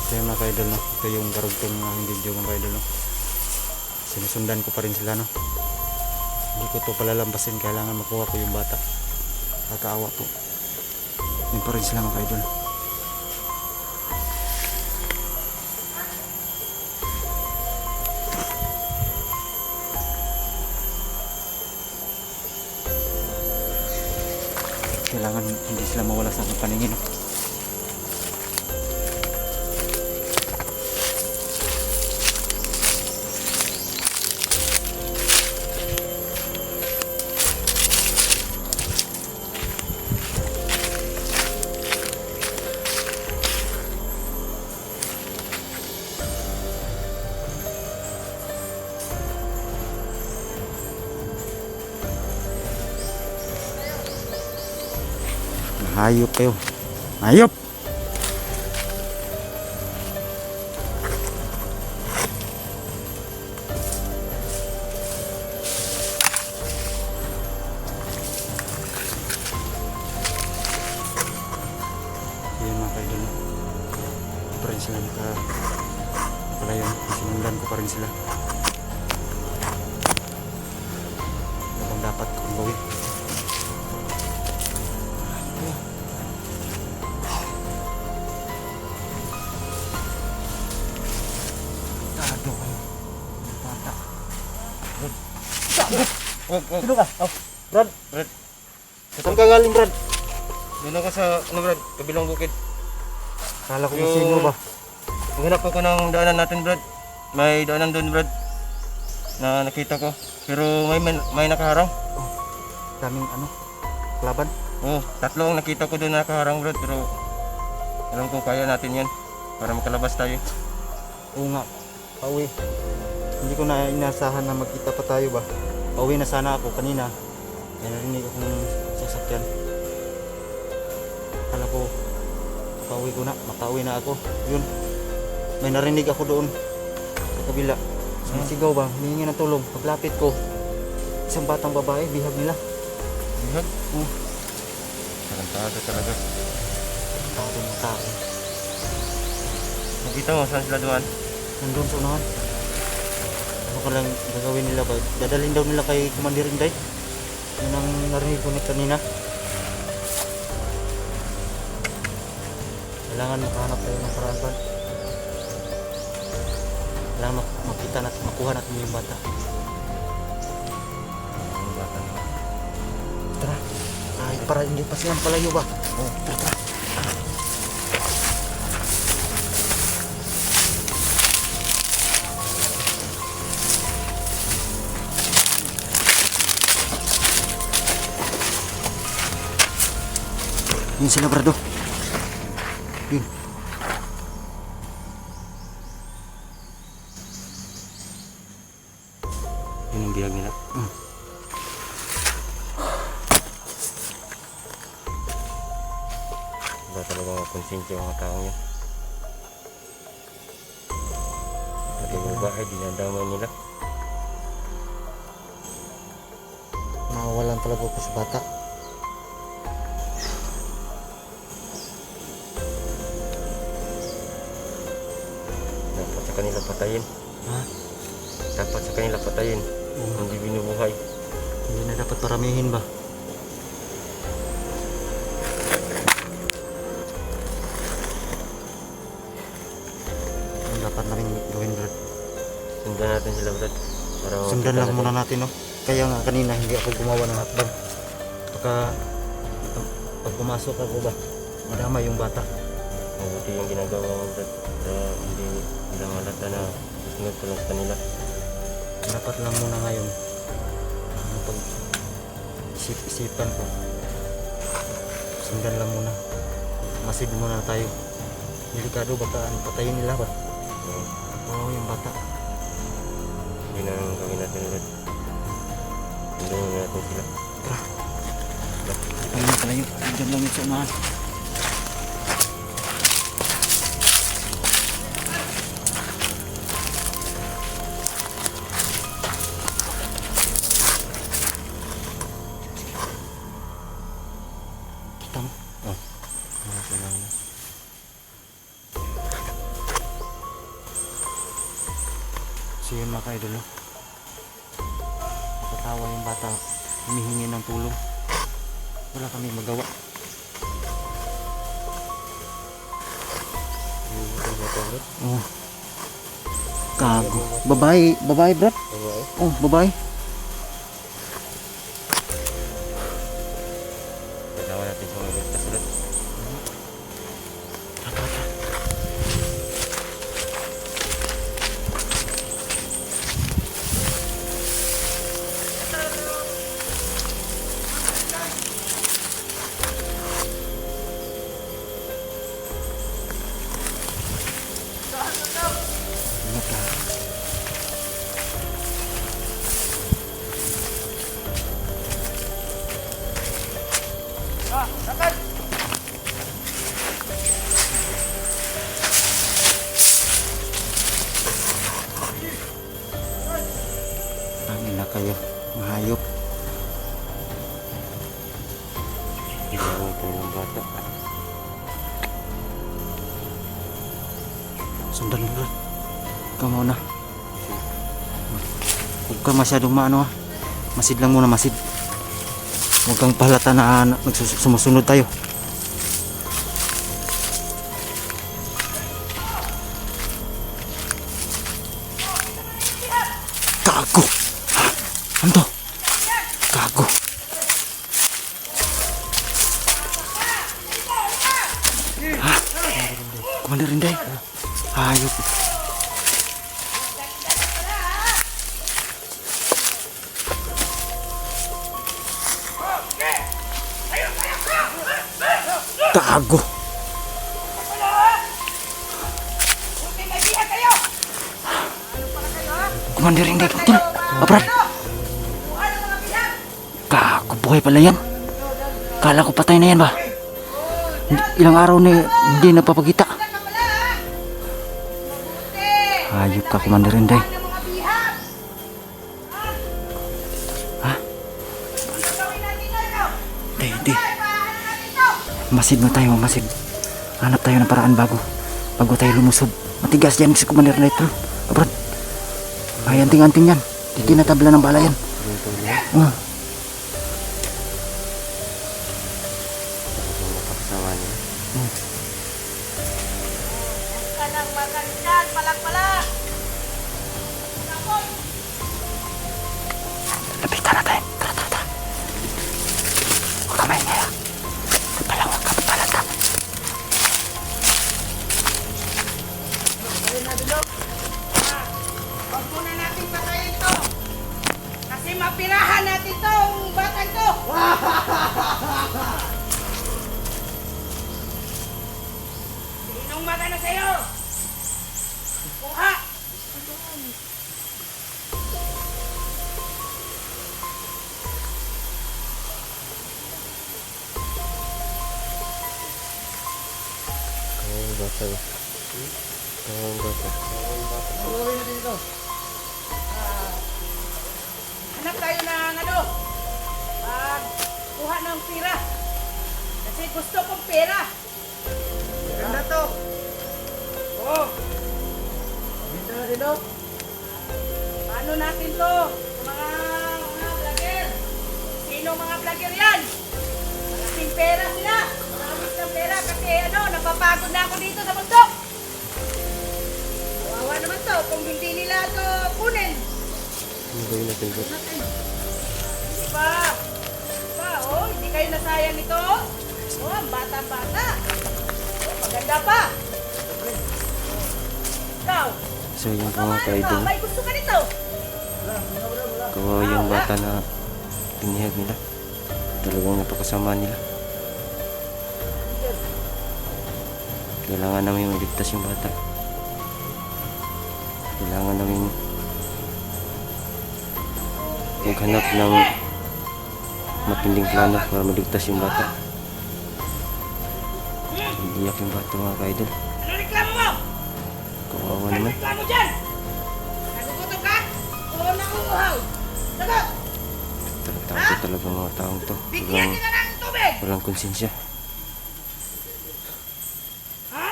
So yun mga ka-idol, no? Ito yung karugtong video mga ka-idol, no? Sinusundan ko pa rin sila, no? Hindi ko to palalampasin, kailangan makuha ko yung bata. Nakakaawa po. Yun pa rin sila mga ka-idol. Kailangan hindi sila mawala sa aking paningin, no? Hayop kayo. Hayop! Yan mga kaidol. Pa rin sila nakapalayon. Sinundan ko pa rin sila. Ano dapat kong gawin? Sino ka? Oh, Brad. Brad. Saan ka galing, Brad? Doon ako sa, Brad, kabilang bukid. Kala ko sino ba? Maghanap ako ng daanan natin, Brad. May daanan doon, Brad, na nakita ko. Pero may nakaharang. Oh, daming laban. Oo, tatlo ang nakita ko doon na nakaharang, Brad. Pero alam ko kaya natin yan para makalabas tayo. Oo nga, pauwi. Hindi ko na inasahan na magkita pa tayo ba. Pauwi na sana ako kanina. Kaya narinig akong sasakyan. Kala ko, pauwi ko na, makauwi na ako. Yun, may narinig ako doon sa kabila. Sumisigaw ba, humingi ng tulong. Paglapit ko, isang batang babae, bihag nila. Bihag? Oo. Tarantado talaga. Tarantado ng tao. Nakita mo, saan sila doon? Nandun sa unahan. Ano ka lang gagawin nila ba? Dadalhin daw nila kay Commander Inday. Yun ang narinig ko kanina. Kailangan makahanap tayo ng paraan ba? Kailangan makita natin, makuha natin yung bata. Ang bata na. Tara. Ay, para hindi pa silang palayo ba? Oo. Tara, tara. Yun sila, Brado. Yun. Yun ang bihag nila. Wala talaga mga konsensya yung mga taong yan. At yung bahay, dinadamay nila. Nawawalan talaga ako sa bata. Dapat sa kanila patayin. Ha? Dapat sa kanila patayin. Hindi binubuhay. Hindi na dapat paramihin ba? Ano dapat namin gawin, Brad? Sundan natin sila, Brad. Para Sundan makita lang muna natin, no? Kaya nga kanina hindi ako gumawa ng hakbang. Pag pumasok ako ba, madama yung bata. mabuti yung ginagawa mo, Brad. Para hindi lang halata na susunod ko lang sa kanila. Dapat lang muna ngayon pag-isip-isipan ko. Sundan lang muna. Masid muna tayo. Delikado baka patayin nila ba? Oo, yung bata. Yun ang gawin natin, Brad. Sundan natin sila. Tara. Ay, nakalayo. Diyan lang yung sa unahan. Kita mo? Oh. So yun mga ka-idol, no? Nakatawa yung bata, humihingi ng tulong. Wala kami magawa. Oh. Gago. Babae, Brad. Oh, babae. Kailangan natin sa mga ligtas ulit. Ingat ka. Angin na kayo, mga hayop. Kailangan ko ng bata. Sundan mo, Brad. Ikaw muna. Huwag ka masyadong maano, ha. Masid lang muna, masid. Huwag kang pahalata na sumusunod tayo. Gago! Ha? Ano to? Gago! Ha? Commander Inday? Hayop. Gago! Commander Inday, betul. Brad. Gago, buhay pala yan. Kala ko patay na yan ba? Ilang araw na hindi napapakita. Hayop ka, Commander Inday. Ha? Hindi. Masid mo tayo, masid. Hanap tayo ng paraan bago tayo lumusob. Matigas yan si Commander Inday, bro. Brad. Ay, anting-anting yan. Di tinatabla ng bala yan. Nakakasama niya. Kanang makan dyan, palak-palak. Lapitan natin. Tara. Huwag ka maingay, ha. Huwag ka magpalata. Huwag muna natin patayin to. Kasi mapirahan natin tong batang to. Sinong magana sa'yo? Kuha! Ang bata. Ang bata. Hanap tayo ng ano? Kuha ng pera. Kasi gusto kong pera. Ganda to. Oh. Ganda na din oh. Paano natin to? Mga vlogger. Sino mga vlogger yan? Malaking pera sila. Maraming ng pera kasi ano, napapagod na ako dito sa bundok. Kawawa naman to kung hindi nila to kunin. Ano ba yun natin, bro? Diba? Diba? Oh, hindi kayo nasayang ito. Oh, ang bata-bata. Oh, maganda pa. Ikaw. So yung mga ka-idol, May gusto ka nito. kawawa yung bata na pinihag nila. Talagang napakasama nila. Kailangan namin maligtas yung bata. Kailangan namin maghanap ng matinding plano para maligtas yung bata. Iiyak yung bata, mga ka-idol. Ano reklamo mo? Kawawa Ano naman. reklamo dyan? Nagugutom ka? Oo, nakukuhaw. Sagot! Tarantado talaga mga taong to. Bigyan kita ng tubig! Walang konsensya. Ha?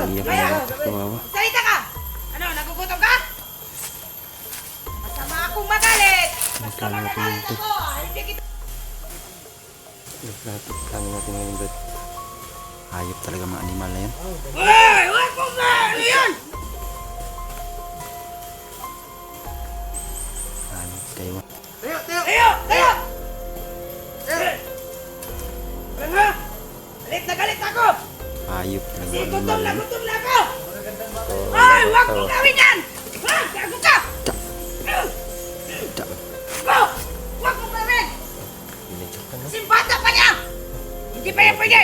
Iiyak yung bata. Kawawa. Salita ka! Ano, nagugutom ka? magalit. Basta Plano natin magagalit ito. ako. Hindi kita... Lahat plano natin ngayon, Brad. Hayop talaga mga animal na yan. Uy! Huwag mo ba? Ano yan? Hayop kayo. Tayo, tayo! Tayo! Tayo! Ano? Galit na ako! Hayop talaga Kasi mga animal na yan. gutom na ako! Ay! Huwag mong gawin yan! Huwag! Gago ka! Oh! Huwag mong gawin! Binidyoke ka na. Kasi bata pa niya! Hindi pa yan pwede!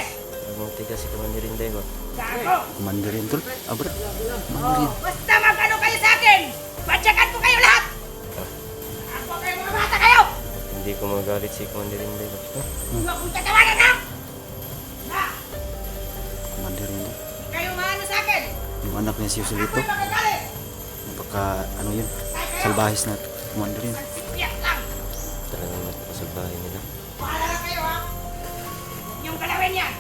Nagmuti ka si Commander Inday ba? Gago! Commander yan tol. Abra. Commander yan. Basta mag-ano kayo sa akin! Badyakan ko kayo lahat! Ako kayo mga bata kayo! Hindi ko magalit si Commander Inday ba? Huwag mong tatawagan ha! Na! Commander yan tol. Kayo maano sa akin! Yung anak niya si Joselito. Ako'y magagalit! Napaka ano yun. Ay kayo! Salbahis na commander yun. Nagsipiyak lang! Talagang napakasalbahe nila. Bahala lang kayo ha! Huwag niyong galawin yan!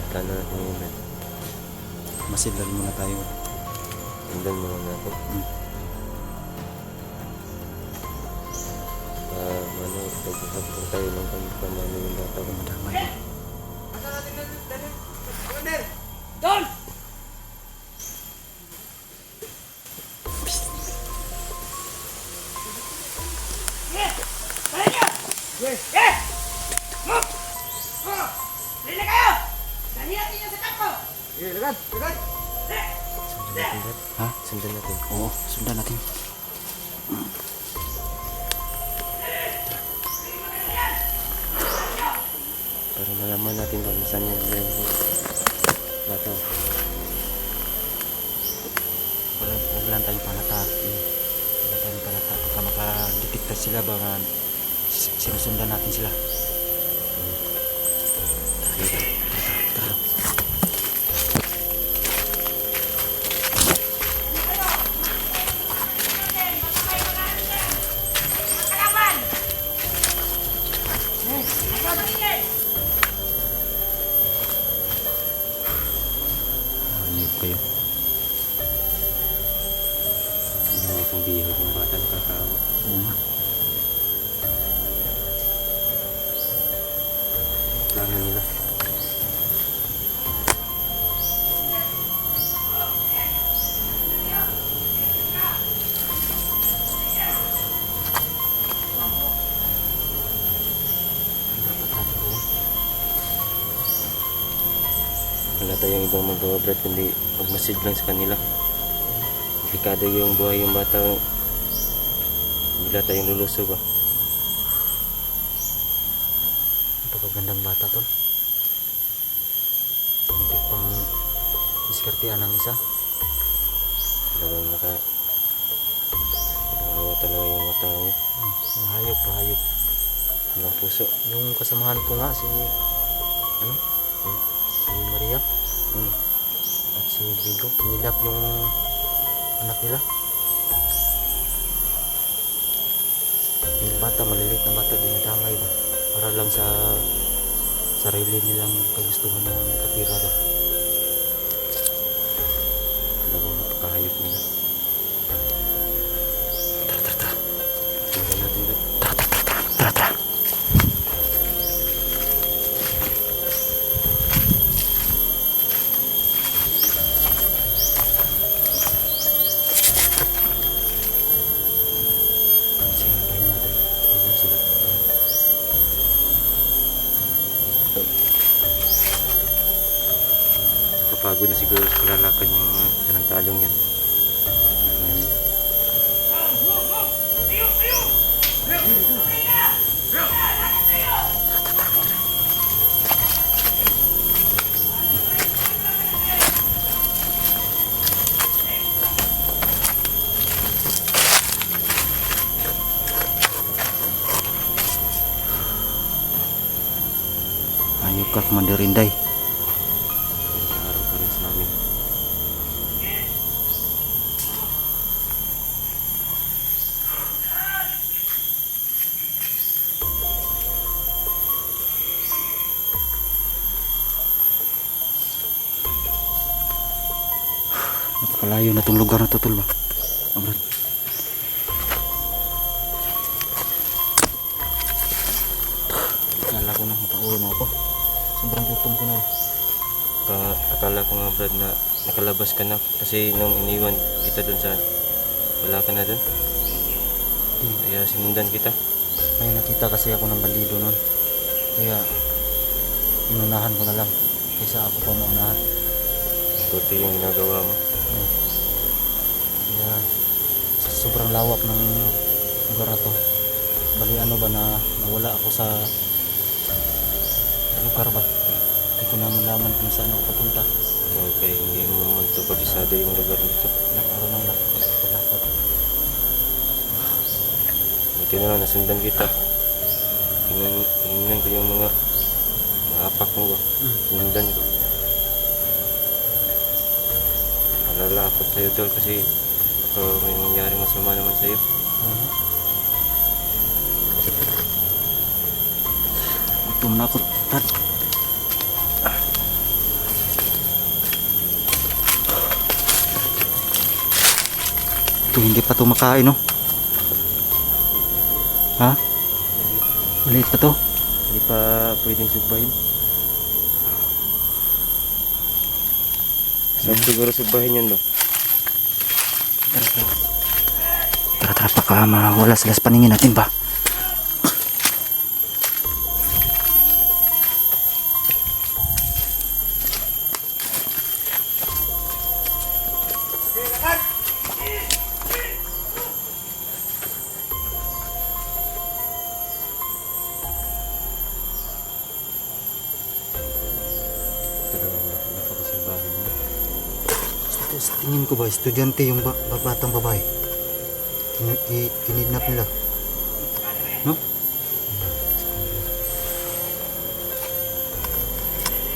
Plano natin ngayon, Brad. Masidlan muna tayo. Sundan muna natin. Ano, pag-hapon tayo ng pamano yung bata ko. Madamay. Doon! Yes! Kaya niyo! Yes! Move! Oh! Dali na kayo! Dali natin yan sa kampo! Sundan natin, Brad. Ha? Sundan natin. Oo, sundan natin. Para malaman natin kung saan yung bata. Huwag lang tayo palata. Huwag lang tayo palata. Pagka makadetekta sila baka sinusundan natin sila. Tara. Kalaban! Ako maingay! Hayop kayo. Hindi kong bihag ng bata nakakawa. Oo nga. Plano nila. Wala tayong ibang magawa, Brad, kundi magmasid lang sa kanila. Delikado yung buhay yung bata. Bigla tayong lulusog. Napakagandang bata tol. Muntik pang diskartean ng isa. Talagang nakakawa talaga yung mata niya. Yung hayop, hayop. Walang puso. Yung kasamahan ko nga si si Maria at si Vigo. Nilap yung anak nila. Yung bata, maliliit na bata, dinadamay ba? Para lang sa sarili nilang kagustuhan na makapira ba? Talagang napakahayop nila. Tara. Tingnan natin, Brad. Tara. Sige, tayo natin. Tingnan sila. Kapagod na siguro sa kalalakad yung mga talong yan. Ayok ka, Commander Inday. Sa araw pa rin sa amin. Napakalayo na itong lugar na to, tol ba? Brad. Akala ko na makauwi na ako. Sobrang gutom ko na. Akala ko nga Brad na nakalabas ka na kasi nung iniwan kita dun sa wala ka na dun. Kaya sinundan kita. May nakita kasi ako ng bandido nun. Kaya inunahan ko na lang kaysa ako pa maunahan. Buti yung ginagawa mo. Kaya sa sobrang lawak ng lugar na to. Bali ano ba na nawala ako sa lugar ba? Hindi ko na malaman kung saan ako papunta. Okay, hindi mo naman ito kabisado yung lugar dito. Nakaro ng lakot. Buti na lang nasundan kita. Tingnan ko yung mga apak mo ba? Sinundan ko. Alala ako sa'yo tol kasi baka may mangyari masama naman sa'yo. Gutom na ako, Tad. Ito hindi pa ito makain, no? Ha? Maliit pa to? Hindi pa pwedeng subahin. Saan siguro subahin yan ba? Tara, baka mawala sila sa paningin natin ba? Talagang napakasabahin mo. Sa tingin ko ba, estudyante yung batang babae. Kinidnap nila. No?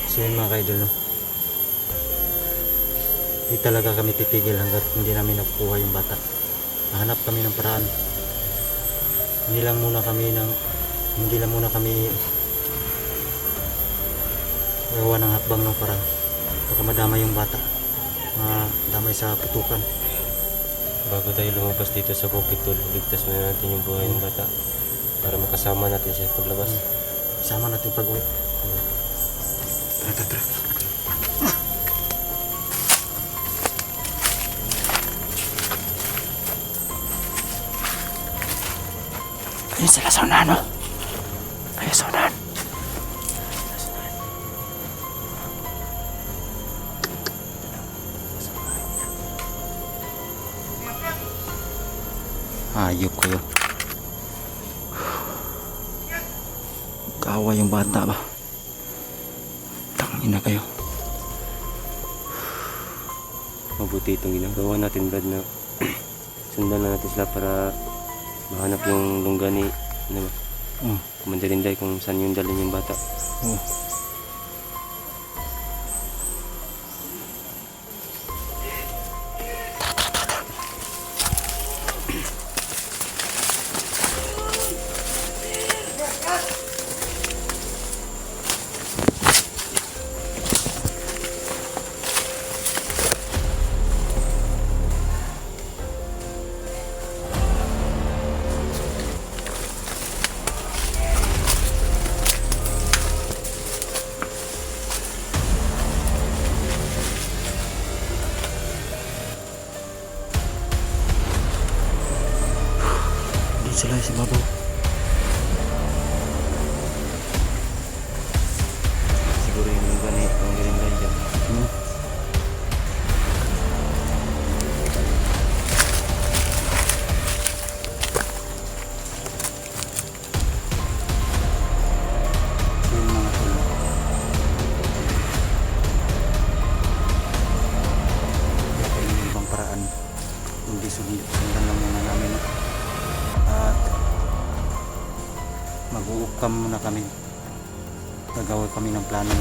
So yun mga kaidol, no? Hindi talaga kami titigil hanggat hindi namin nakukuha yung bata. Nahanap kami ng paraan. Hindi lang muna kami gawa ng hakbang no, para baka madamay yung bata. Madamay sa putukan. Bago tayo lumabas dito sa bukid tol, ligtas muna natin yung buhay ng bata para makasama natin siya paglabas. Isama natin pag-uwi. Tara. Ayun sila sa unahan, no? Ayun sa unahan. Hayop kayo. Kawa yung bata ba? Tangina kayo. Mabuti itong ginagawa natin Brad na sundan na natin sila para mahanap yung lungga ni ano ba? Commander Inday kung saan yung dalhin yung bata. Sila sa babaw. Siguro yung lungga ni Commander Inday dyan. Yun mga tol. Kaya yung ibang paraan. Hindi sundan lang muna namin. No? At mag-uukam muna kami. Gagawa kami ng plano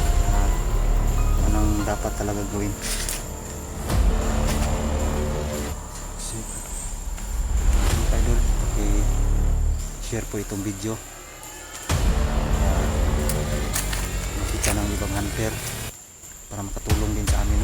anong dapat talaga gawin. So, idol, share po itong video. Makita ng ibang hunter para makatulong din sa amin.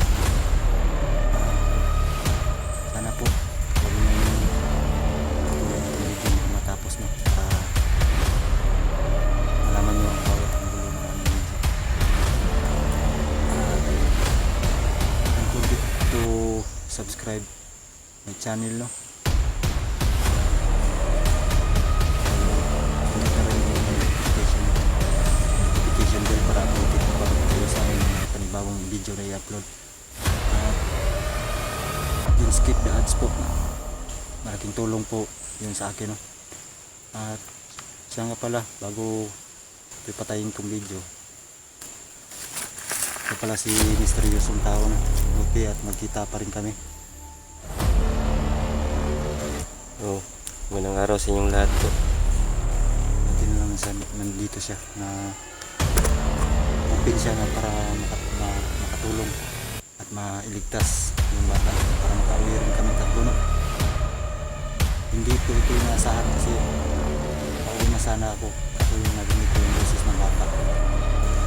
subscribe my channel, no. Hindi na rin yung notification bell para updated pa kayo sa amin mga panibagong video na i-upload. At don't skip the ads po. Malaking tulong po yun sa akin, no. At siya nga pala, bago pipatayin kong video, ito pala si misteryosong tao, no. Buti at magkita pa rin kami. Oh, magandang araw sa inyong lahat po. Buti na lang nandito siya na open siya na para makatulong at mailigtas yung bata para makauwi rin kami tatlo, no. Hindi po ito inaasahan kasi pauwi na sana ako kasi yung narinig ko yung boses ng bata.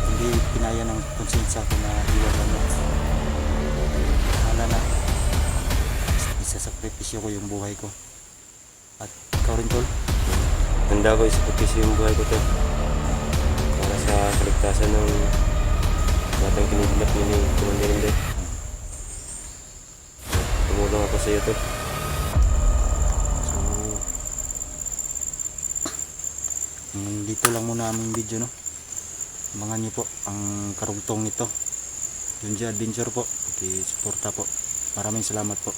Hindi pinaya ng konsensya ko na iwan lang, no. Akala na isasakripisyo ko yung buhay ko. At ikaw rin, tol. Handa ko isakripisyo yung buhay ko to para sa kaligtasan ng batang kinidnap ni Commander Inday. Tumulong ako sa iyo, tol. So, dito lang muna aming video, no. Abangan niyo po ang karugtong nito. Junji Adventure po. Okay, suporta po. Maraming salamat po.